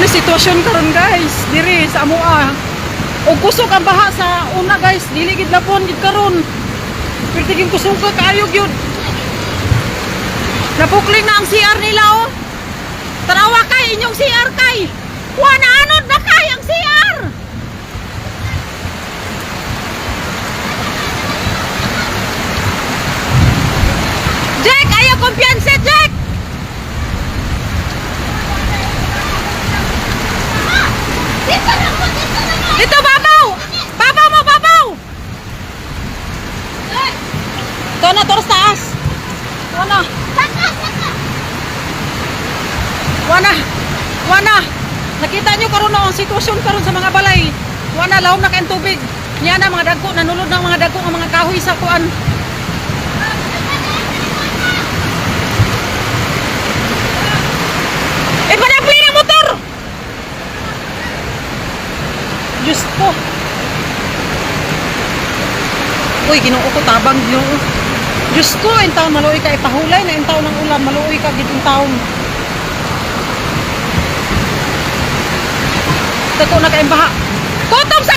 ni sitwasyon karon guys, diri sa amoa. Og kusog ang baha sa una guys, dili gid lapon gid karon. Pero tiging kusog ka kaayo gyud. Napukling na ang CR nila oh. Tarawa kay inyong CR kay. Wala anod na kay ang CR. Jack, ayaw kumpiyansa Jack. Dito babaw! Babaw mo, babaw! Ito na, toros taas. Wana. Wana. Nakita nyo karon ang sitwasyon karon sa mga balay. Wana, lahom na kayong tubig. Yan na mga dagko, nanulod ng mga dagko ang mga kahoy sa kuan. Ipanapli na motor! Diyos ko. Uy, Ginoo ko, tabang Ginoo. Diyos ko, yung taon maluoy ka, ipahulay na yung taon ng ulan, maluoy ka, gitong taon. Tako na kayong baha. Kutong sa